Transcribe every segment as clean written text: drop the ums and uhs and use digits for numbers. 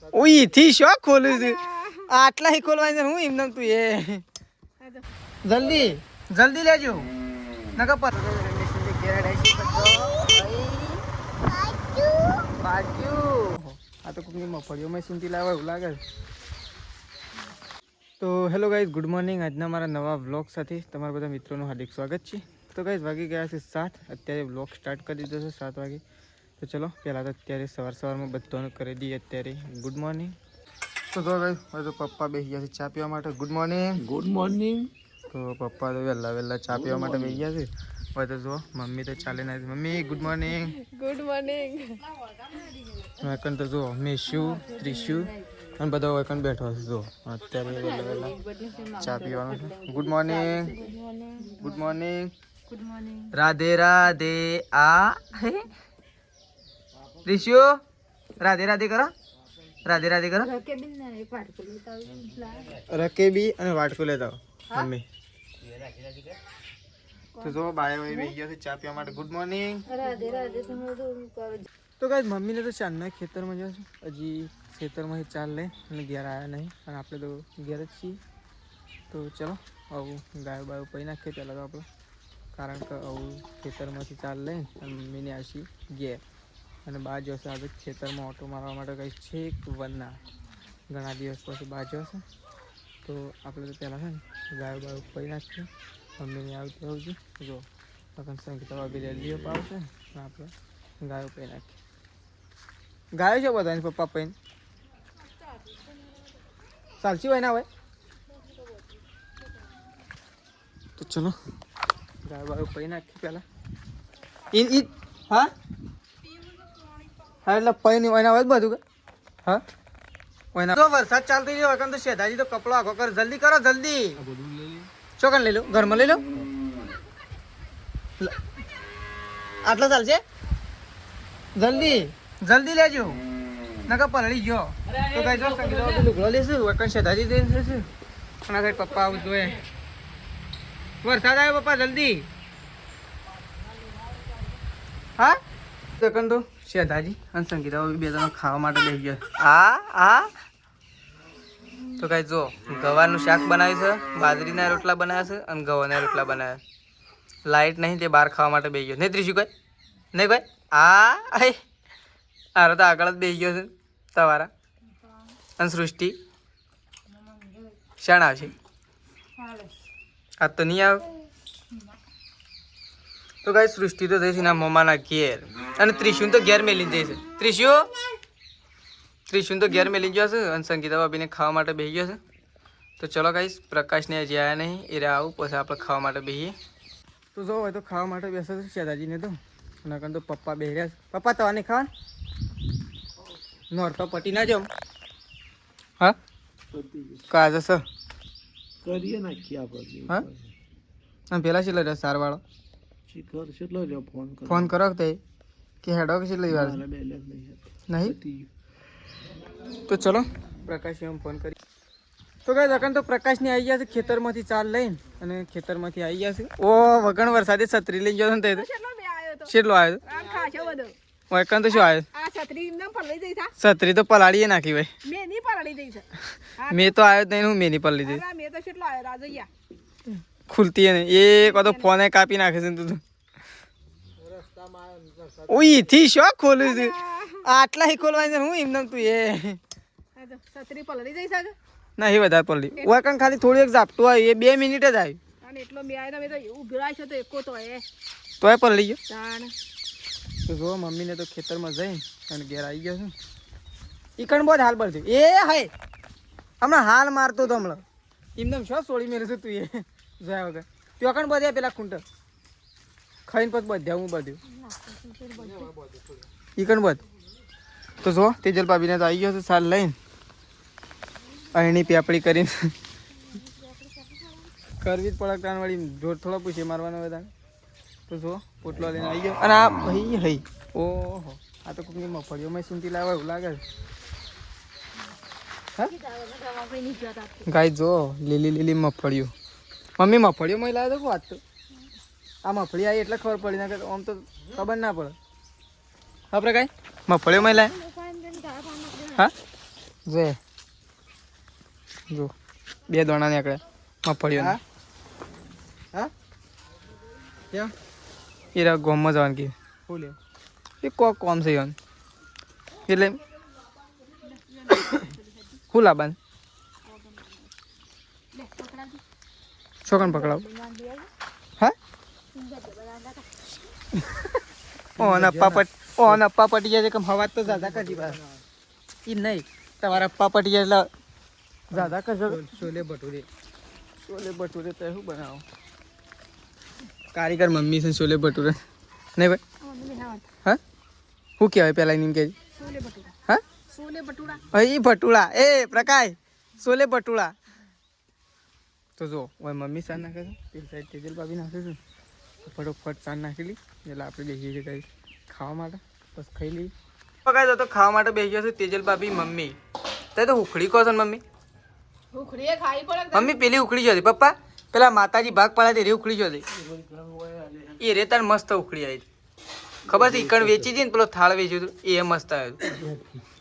ઓય થી શો ખોલું છે આટલા હી ખોલવાય છે હું એમને તું એ જલ્દી જલ્દી લેજો નકા પર આ તો કોકની મફળીઓ મેં સુનતી લાવે એવું લાગે. તો હેલો ગાઈઝ, ગુડ મોર્નિંગ. આજના મારા નવા વ્લોગ સાથે તમારા બધા મિત્રોનું હાર્દિક સ્વાગત છે. તો ગાઈઝ વાગી ગયા છે 7. અત્યારે વ્લોગ સ્ટાર્ટ કરી દીધો છે 7 વાગે. તો ચલો પહેલાં તો અત્યારે સવારમાં બધાનું કરી દઈએ અત્યારે ગુડ મોર્નિંગ. તો ગાઈઝ હવે તો પપ્પા બેસી ગયા છે ચા પીવા માટે. Good morning. Good morning. તો પપ્પા તો વહેલા ચા પીવા માટે બેસી ગયા છે. હવે તો જો મમ્મી તો ચાલે ના. Mummy good morning. Good morning. વેકન તો જો મેશુ ત્રિશુ અને બધા વેકન બેઠો છે. જો અત્યારે વહેલા ચા પીવાનું છે. Good morning. Good morning. Good morning. Radhe Radhe. આ હે ત્રિશુ રાધે રાધે કરો. રાધે રાધે કરો. રકેબી અને વાટકો લેતા મમ્મી. તો જો બાય ભાઈ બેસી ગયા છે ચા પીવા માટે. Good morning. રાધે રાધે. તો ગાઈઝ મમ્મીને તો ચાલના ખેતરમાં જશે. હજી ખેતરમાં ચાલ લે અને ઘેર આવ્યા નહીં અને આપણે તો ઘેર જ છીએ. તો ચલો આવું ગાયો બાયો પી નાખીએ પહેલાં તો આપણે, કારણ કે આવું ખેતરમાંથી ચાલ લઈને અને મમ્મીને આવશી ઘેર અને બહાર જશે. આજે ખેતરમાં ઓટો મારવા માટે કંઈ છેક વનના ઘણા દિવસ પછી બહાર જશે. તો આપણે તો પહેલાં છે ને ગાયો બાયો પી નાખીએ. મમ્મીને આવતી આવશે જો સંગીતા ભાભી રેલીઓ પાવશે ને આપણે ગાયો પી નાખીએ. ગાયો છે બધાની પપ્પા પૈન ચાલશી હોય ના હોય. તો ચલો ગાયો બાયો પી નાખીએ પહેલાં. ઈ હા હા એટલે પૈ નહીં હોય હોય બધું કે હા હોય. તો વરસાદ ચાલતો રહ્યો હોય તો શેઠાજી તો કપડો આખો કર. જલ્દી કરો જલ્દી. ચોકન લઈ લો, ઘરમાં લઈ લો. આટલા ચાલશે. જલ્દી જલ્દી લેજો નકા પલળી ગયો. તો કઈ જો સંગીતા લુગડો લેશું વકન શેઠાજી દે છે અને આ સાઈડ પપ્પા આવું જોઈએ. વરસાદ આવ્યો પપ્પા જલ્દી. હા વકન તો શેઠાજી અને સંગીતા બે જણા ખાવા માટે બેસી ગયા. આ તો કઈ જો ગવારનું શાક બનાવ્યું છે, બાજરીના રોટલા બનાવ્યા છે અને ગવાના રોટલા બનાવ્યા. લાઈટ નહીં તે બહાર ખાવા માટે બેસી ગયો. નહીં ત્રીજું કોઈ નહીં કોઈ. આરો તો આગળ જ બેસી ગયો છે તમારા. અને સૃષ્ટિ શાણ આવશે આજ તો નહીં આવે. તો કઈ સૃષ્ટિ તો જઈશ ના મમ્માના ઘેર અને ત્રિશુન તો ઘેર મેલી જઈશે. ત્રિશુન તો ઘેર મેલી ગયો છે અને સંગીતા ભાભીને ખાવા માટે બેસી ગયો છે. તો ચલો ગાઈસ પ્રકાશને હજી આવ્યા નહીં એ આવું પછી આપણે ખાવા માટે બેસીએ. તો જો હોય તો ખાવા માટે બેસે છે શેઠાજીને તો નકર તો પપ્પા બેસી રહ્યા છે. પપ્પા તવા નહીં ખાવાનું નોરતો પટી ના જાવ. હા કાજે સર કરીએ નાખીએ આપણે. હા અને પેલા છે લે સારવાળો શિખર કેટલો રહ્યો ફોન કરો તે કે હેડો કે લઈ વાર નહીં. તો ચલો પ્રકાશ એમ ફોન કરી. તો કઈ દકન તો પ્રકાશને આવી ગયા છે ખેતરમાંથી ચાલ લઈને અને ખેતરમાંથી આવી ગયા છે. ઓ વગણ વરસાદે છત્રી લઈ ગયો ને તે કેટલો આવ્યો વગણ તો શું આવ્યો. છત્રી તો પલાળીએ નાખી ભાઈ. મેં તો આવ્યો જ નહીં. હું મેની પલળી દઈ ખુલતી ને એ કદો ફોને કાપી નાખે છે તું. ઓય થી શો ખોલું છે આટલા હી ખોલવાય છે હું એમને તું એ છત્રી પલળી જઈ શકે નહીં વધારે પલળી. ઓય ખાલી થોડું એક ઝાપટું આવ્યું એ 2 મિનિટ જ આવ્યું અને એટલો બે આવ્યો તો ઉભી રાખશો તો એકો તોય પલળી ગયો. તાણ તો જો મમ્મીને તો ખેતરમાં જઈને અને ઘેર આવી ગયો છું. એ કણ બહુ હાલ પડતું એ હાય હમણાં હાલ મારતો હતો હમણાં એમને શું છોડી મેરે છે તું એ જોયા વગર. ત્યાં કણ બધ્યા પેલા ખૂંટ ખાઈને પછી બધ્યા હું બધ્યું એ કણ બધ. તો જો તેજલ ભાભીને તો આવી ગયો છે સાલ લઈને અહીંની પેપડી કરીને કરવી જ પડે કાનવાળી જોર થોડા પૂછે મારવાનો બધા. તો જો પોટલો લઈને આવી ગયો અને આ ભાઈ હઈ ઓહો આ તો કોઈની મફળીઓમાં સુનતી લાવે એવું લાગે છે. હા ગાય જો લીલી લીલી મફળીઓ. મમ્મી મફળીઓમાં લાવે તો વાત તો આ મફળી આવી એટલે ખબર પડી ના કે આમ તો ખબર ના પડે. આપણે કાંઈ મફળીઓમાં લાવે હા જોએ જો 2 દોણા નીકળ્યા મફળીઓ હા ક્યાં એ ગોમમાં જવાનું કે શું લે એ કોમ છે યન એટલે શું લાવવાનું છોકરાને પકડાવ હા ઓન અપ્પા પટી જાય કે હવા તો જાદા કરી બસ એ નહીં તમારા અપ્પા પટી જાય એટલે જાદા કરશો છોલે ભટુરે તો શું બનાવો કારીગર મમ્મી છે છોલે ભટુરે નહીં ભાઈ હા શું કહેવાય પેલા એમ કે હા એ ભટુડા એ પ્રકાશ છોલે ભટુડા તો જો હવે મમ્મી સાર નાખે છે પેલી સાઈડ તેજલ ભાભી નાખે છે ફટોફટ સાર નાખેલી એટલે આપણે બેસીએ છીએ કઈ ખાવા માટે બસ ખાઈ લઈએ પકાય તો ખાવા માટે બેસી ગયો છે તેજલ ભાભી મમ્મી તે તો ઉખડી કહો છો ને મમ્મી મમ્મી પેલી ઉખડી જતી પપ્પા પેલા માતાજી ભાગ પાડ્યા તે રે ઉખડી જતી એ રે તાર મસ્ત ઉખડી આવી ખબર છે ઈકણ વેચી હતી ને પેલો થાળ વેચ્યું હતું એ મસ્ત આવ્યું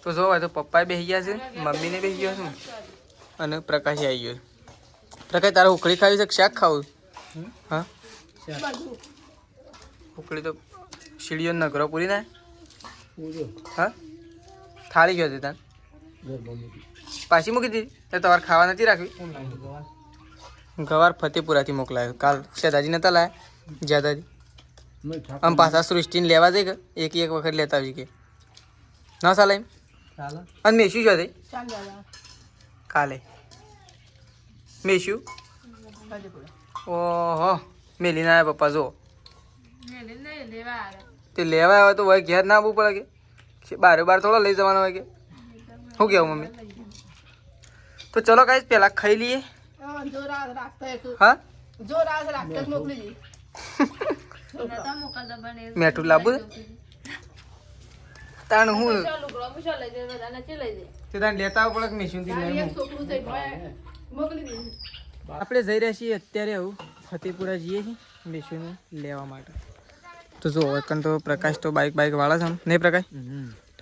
તો જો તો પપ્પાએ બેસી ગયા છે મમ્મીને બેસી ગયો છું અને પ્રકાશે આવી ગયો પ્રકાશ તારે ઉખડી ખાવી છે શાક ખાવું હા ઉખડી તો સીડીઓ નગરો પૂરી ના હા થાળી ગયો હતી તાર પાછી મૂકી દીધી તો તમારે ખાવા નથી રાખવી ગવાર ફતેપુરાથી મોકલાયો કાલ શેતાજી નતા લાયા જ્યાદાજી આમ પાછા સૃષ્ટિને લેવા જઈ કે એક વખત લેતા આવી કે ના ચાલે એમ અને મેશું શું હતી કાલે મેશું ઓહો મેલીને આવ્યા પપ્પા જો તે લેવા આવે તો ભાઈ ઘેર ના આવવું પડે કે બારે થોડો લઈ જવાનો હોય કે શું કહેવું મમ્મી તો ચલો કાંઈ પહેલાં ખાઈ લઈએ હા મેઠું લાવવું તાણ હું તાણ લેતા આવું પડે મેશીનથી આપણે જઈ રહ્યા છીએ અત્યારે આવું ફતેપુરા જઈએ છીએ મેશીન લેવા માટે તો જો વકન તો પ્રકાશ તો બાઇક વાળા છે નહીં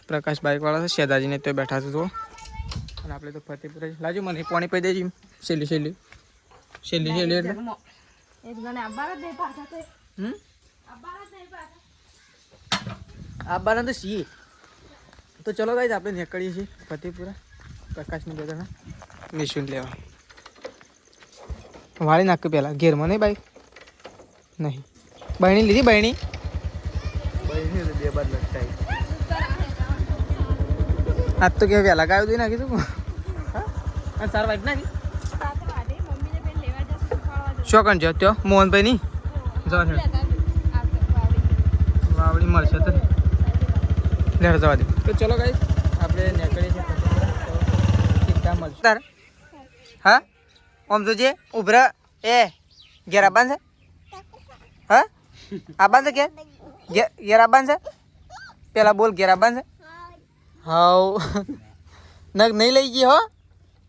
પ્રકાશ બાઇક વાળા છે શેદાજીને તો બેઠા છે જો અને આપણે તો ફતેપુરા લાજો મને પાણી પી દેજી છેલ્લી એટલે આબાના તો છીએ તો ચલો ગાઈઝ આપણે નીકળીએ છીએ ફતેપુરા પ્રકાશની બધાના મેશીન લેવા વાળી નાખ્યું પહેલાં ઘેરમાં નહીં બાઈક નહીં બહેણી લીધી બહેણી બે બાદ લટકાઈ આજ તો કેવું પહેલાં ગાયું દઈ નાખી તું હા સાર વાઈટ નાખી શોકન છે ત્યાં મોહનભાઈ ની જવા છે વાવડી મળશે તો લેર જવા દે તો ચલો ગાઈસ આપણે નીકળીએ છીએ સીધા મળશે તાર હા ઓમ જોજે ઉભરા એ ઘેર આબાન છે હા આબાન છે ઘેર આબાન છે પેલા બોલ ઘેર આબાન છે હાઉ નગ નહીં લઈ ગઈ હો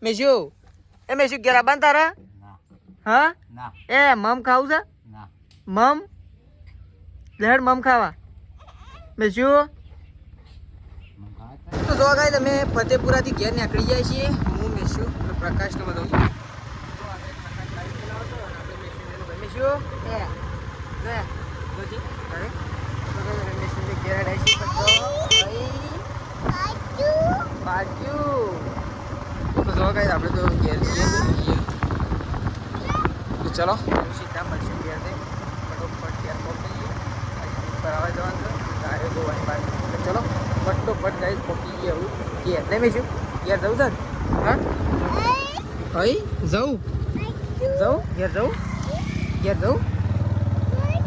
મેશું ઘેર આબાન તારા હા એ મમ ખાવું છે મમ લેડ મમ ખાવા મેશું તો જો ગાય તમે ફતેપુરાથી ઘેર નીકળી જાય છીએ હું મેશું પ્રકાશને બધું મેશું તો જો ગાય આપણે તો ઘેર છીએ તો ચલો સીધા મળશું ઘેર ફટોફટ ઘેર પહોંચીએ બરાબર જવાનું છે ગાડી જોવાની બાદ ચલો ફટોફટ ગાડી પહોંચી ગયા એવું ઘેર નહીં મેશું ઘેર જવું છે હા ભાઈ જવું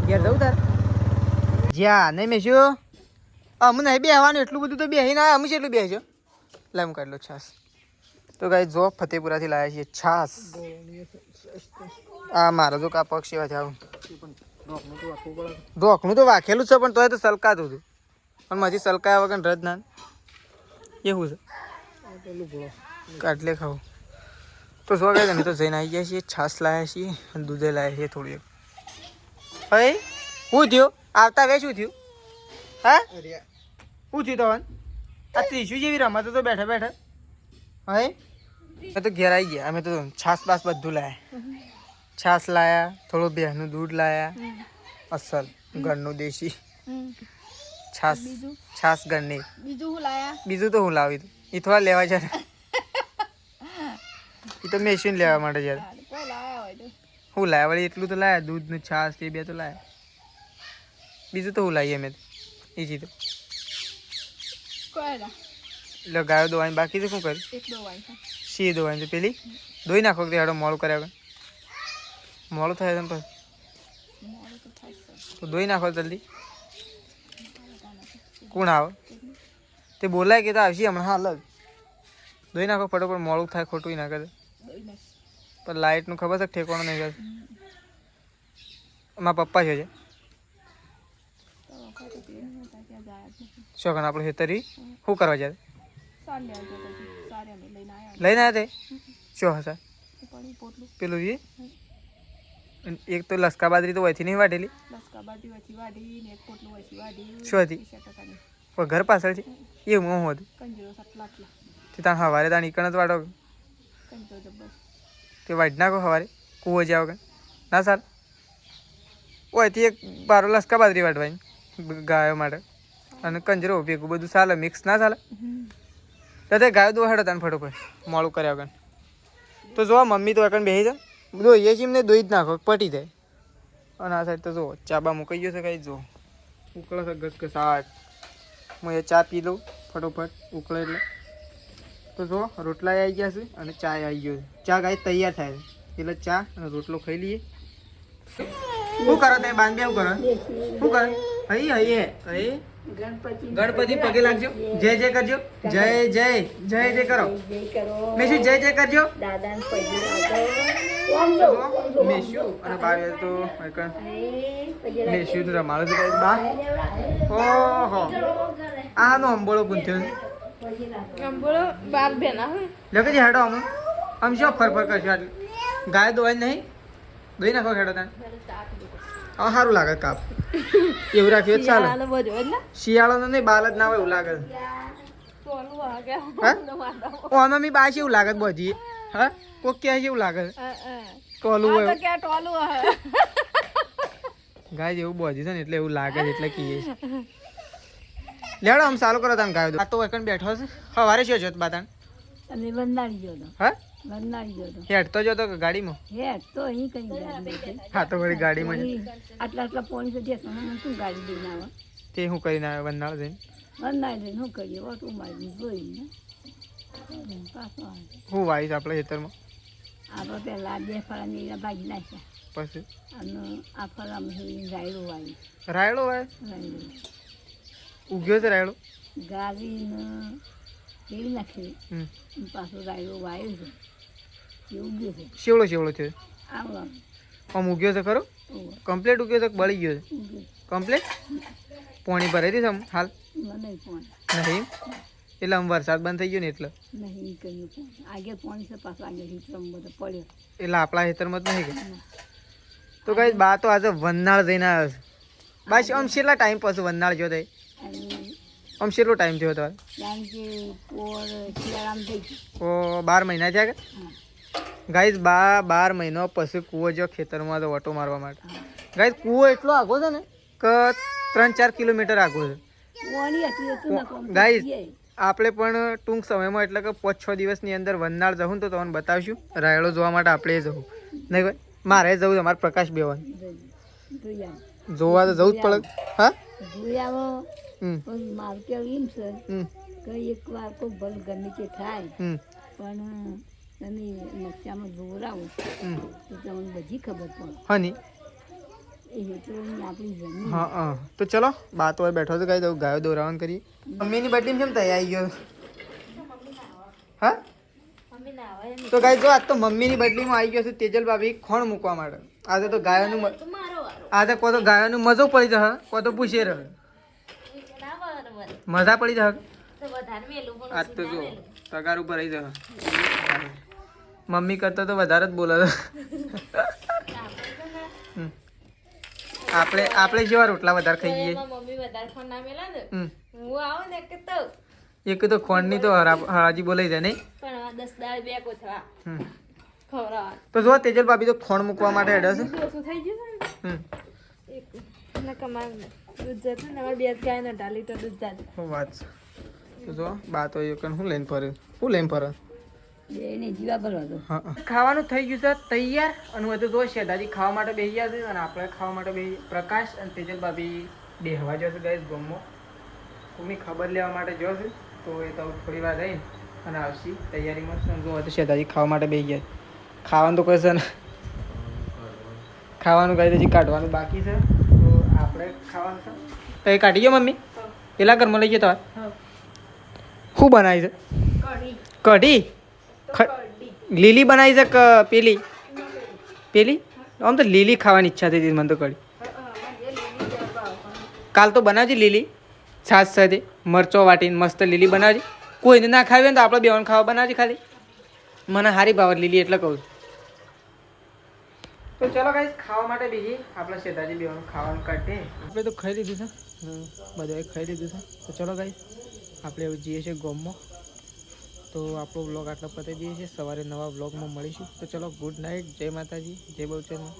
ઘેર જવું તાર જ્યાં નહીં મેશું અમને નહીં બેહવાનું એટલું બધું તો બેસી ના અમે એટલું બેસજો લાઈમ કાઢ લો છાસ તો ગાઈ જો ફતેપુરાથી લાવ્યા છીએ છાસ આ મારા જો કા પગ સેવા થયા ઢોકણું તો વાખેલું છે પણ તોય તો સલકાતું હતું પણ મારી સલકાયા વગર રજ ના એવું છે કાટલે ખાવું તો શું કહે અમે તો જઈને આવી ગયા છીએ છાસ લાવ્યા છીએ અને દૂધે લાવ્યા છીએ થોડું એક ભાઈ શું થયું આવતા વે શું થયું હા શું થયું તવન આ ત્રીસું જેવી રમતો તો બેઠા હા અમે તો ઘેર આવી ગયા. અમે તો છાસ બાસ બધું લાયા. છાસ લાયા, થોડું ભેંસનું દૂધ લાયા, અસલ ઘરનું દેશી છાસ. છાસ ઘરની. બીજું હું લાયા? બીજું તો હું લાવી તું એ થોડા લેવા છે એ તો મેશીન લેવા માટે છે. કોઈ લાયા હોય તો હું લાયા વળી એટલું તો લાયા, દૂધ ને છાસ એ બે તો લાયા. બીજું તો હું લાવીએ અમે એ ચીજ કોઈ ના એટલે ગાયો દોવાની બાકી છે. શું કર્યું? એક દો વાય છે. સી દોવાની છે પેલી દોઈ નાખો કે હેડો મોડું કર્યા વગર. મોડું થાય છે ને પછી તો દોઈ નાખો જલ્દી. કોણ આવે તે બોલાય કે તો આવશે હમણાં. હા અલગ દોઈ નાખો ફટોફટ, મોડું થાય ખોટું ના કરે. પણ લાઇટનું ખબર છે ઠેકવાનું નહીં કરે. મારા પપ્પા છે શોખન આપણે ખેતરી શું કરવા જાય લઈને આવ્યા તે શું હશે પેલું એ એક તો લસકા બાજરી તો વહીથી નહીં વાટેલી. શું હતી ઘર પાછળ છે એવું હું હતું તે તાણ સવારે તાણ ઈકણ જ વાટો તે વાટી નાખો સવારે કૂવો જાવ કે ના સાર ઓયથી એક બારો લસકા બાજરી વાટવાની ગાયો માટે અને કંજરો ભેગું બધું ચાલે મિક્સ ના ચાલે તો તે ગાયો દો હેડો તાને ફટોફટ મોડું કર્યા વગર. તો જો મમ્મી તો એકણ બેસી જાય દોઈએ છીએ એમને દોઈ જ નાખો પટી જાય. અને આ સાઈડ તો જો ચાબા મુકાઈ ગયો છે કઈ જો ઉકળે છે ઘસઘસાટ. હું એ ચા પી લઉં ફટોફટ ઉકળે એટલે. તો જો રોટલા આવી ગયા છે અને ચા આવી ગયો છે. ચા ગાય તૈયાર થાય છે એટલે ચા અને રોટલો ખાઈ લઈએ. શું કરો તમે બાંધ શું કરો શું કરે હઈ હઈ હઈ ગણપતિ પગે લાગજો, જય જય કરજો, જય જય જય જય કરો મેશુ, જય જય કરજો મેશુ. અને બાર તો મેશુ રમાડો છે કઈ બા. ઓહો આનો અંબોળો પૂંથ્યો અંબોળો બાર બેના લે કે હેડો અમે આમ શું ફર કરશું આટલી ગાય દોવાય નહીં દોઈ નાખો હેડો તાન. હા સારું લાગે કાપ એવું રાખ્યું ચાલે. શિયાળો નહીં બાલ જ ના હોય એવું લાગે. આમાં મી બાશ એવું લાગે બધી. હા કોક ક્યાં એવું લાગે ટોલું હોય ગાય જેવું બધી છે ને એટલે એવું લાગે છે એટલે કહીએ લેડો આમ ચાલુ કરો તમે ગાય. આ તો એકણ બેઠો છે સવારે શું જોત બાતાણ અને વંદાડી ગયો હતો હા વંદાડી ગયો હતો હેડ તો જોતો કે ગાડીમાં હે તો અહીં કઈ ગાડી નથી. હા તો વળી ગાડીમાં જ. આટલા આટલા પોણી સુધી શું ગાડી લઈને આવે તે શું કરીને આવે વંદાળ જઈને વંદાડી લઈને શું કરીએ ઓટું મારી જોઈને પાછો આવે. શું વાવીશ આપણે ખેતરમાં આપણે પહેલાં બે ફળાની ભાજી નાખ્યા પછી અને આ ફળામાં રાયડું વાવી રાયડો વાય રાયડું ઉગ્યો છે રાયડો ગાળીને રેડી નાખેલી પાછું રાયડું વાવ્યું છે એ ઉગ્યું છે શેવડો શેવડો છે આવડો આમ ઉગ્યો છે ખરો કમ્પ્લેટ ઉગ્યો છે બળી ગયો છે ઉગ્યું કમ્પ્લેટ પાણી ભરાઈ દીધું આમ હાલ મને પણ નહીં એટલે આમ વરસાદ બંધ થઈ ગયો ને એટલે નહીં કર્યું પણ આગળ પાણી છે પાછું આગળ હિતરમ બધો પડ્યો એટલે આપણા ખેતરમાં જ નહીં ગયા. તો કઈ બા તો આજે વંનાળ જઈને આવ્યો છે. બસ આમ છેલ્લા ટાઈમ પછી વંનાળ જો થાય અને આમ છેલ્લો ટાઈમ થયો તમારે કારણ કે પોર શિયાળામાં થઈ ગયું ઓ 12 મહિના થયા કે ગાઈઝ 12 મહિનો પછી કૂવો જો ખેતરમાં તો વટો મારવા માટે. ગાઈઝ કૂવો એટલો આગો છે ને કે 3-4 કિલોમીટર આગો છે પાણી હતું હતું ને કોમ ગાઈઝ. આપણે પણ ટૂંક સમયમાં એટલે કે 5-6 દિવસની અંદર વંનાળ જવું ને તો તમને બતાવશું. રાયડો જોવા માટે આપણે જવું નહીં ભાઈ મારે જવું છે અમારે પ્રકાશ બેવાન જોઈ આવો જોવા તો જવું જ પડે. હા જોઈ આવો હમ પણ મારું કેવું એમ છે હમ કે એક વાર કોઈ ભલ ગમે તે થાય હમ પણ તમે નકશામાં જોવરાવો હમ તો તમને બધી ખબર પડે હની એ હેતરોની આપણી જમીન હા હા તો ચલો બા તો બેઠો તો ગાય દઉં ગાયો દોરાવાનું કરીએ. મમ્મીની બદલીમાં કેમ તૈયાર આવી ગયો હા તો ગાય જો આજ તો મમ્મીની બદલીમાં આવી ગયો છે તેજલ ભાભી ખોણ મૂકવા માટે. આજે તો ગાયોનું આજે કો તો ગાયોનું મજો પડી જશે કો તો પૂછે રહે મજા પડી જશે. આજ તો જો પગાર ઉપર રહી જશે મમ્મી કરતા તો વધારે જ બોલે છે. આપણે જેવા રોટલા વધારે ખાઈ જઈએ. એક તો ખોંડ ની તો હરાજી બોલાઈ જાય નહીં ના 10 દાળ બે કોથળા હમ ખવડાવવા તો જો તેજલ ભાભી તો ખોણ મૂકવા માટે હેડે છે ઓછું થઈ ગયું છે હમ ને એક ના કમાલ દૂધ જતું ને અમારે બે ગાય ન ડાલી તો દૂધ જાતું શું વાત છે તો જો બા તો એ કણ શું લઈને ફરે બેને જીવા પર હતો હા ખાવાનું થઈ ગયું છે તૈયાર અને હવે તો જો શેઠાજી ખાવા માટે બેસી ગયા છે અને આપણે ખાવા માટે બેસી પ્રકાશ અને તેજલ ભાભી બેહવા જશે ગાઈસ ગમો મમ્મી ખબર લેવા માટે જશે તો એ તો થોડી વાર રહીને અને આવશે તૈયારીમાં છે. જો હવે તો શેઠાજી ખાવા માટે બેસી ગયા ખાવાનું તો કહેશે ને ખાવાનું કઈ હજી કાઢવાનું બાકી છે તો આપણે ખાવાનું છે તો એ કાઢી ગયો મમ્મી પેલા ઘરમાં લઈ ગયા તમારે શું બનાવી છે કઢી લીલી બનાવી છે કે પેલી પેલી આમ તો લીલી ખાવાની ઈચ્છા થઈ હતી મને તો કઢી કાલ તો બનાવજે લીલી છાશ સાથે મરચો વાટીને મસ્ત લીલી બનાવજે કોઈને ના ખાવી હોય ને તો આપણે બેવાનું ખાવા બનાવજે ખાલી મને સારી ભાવે લીલી એટલે કહું તો ચલો ગાઈસ ખાવા માટે બીજી આપણે શેઠાજી બેવાનું ખાવાનું કાઢીએ આપણે તો ખાઈ લીધું છે બધાએ ખાઈ લીધું છે તો ચલો ગાઈસ આપણે હવે જઈએ છીએ ગોમમાં તો આપણો વ્લોગ આટલો પતાવી દઈએ છીએ સવારે નવા વ્લોગમાં મળીશું તો ચલો ગુડ નાઇટ જય માતાજી જય બહુચરમાં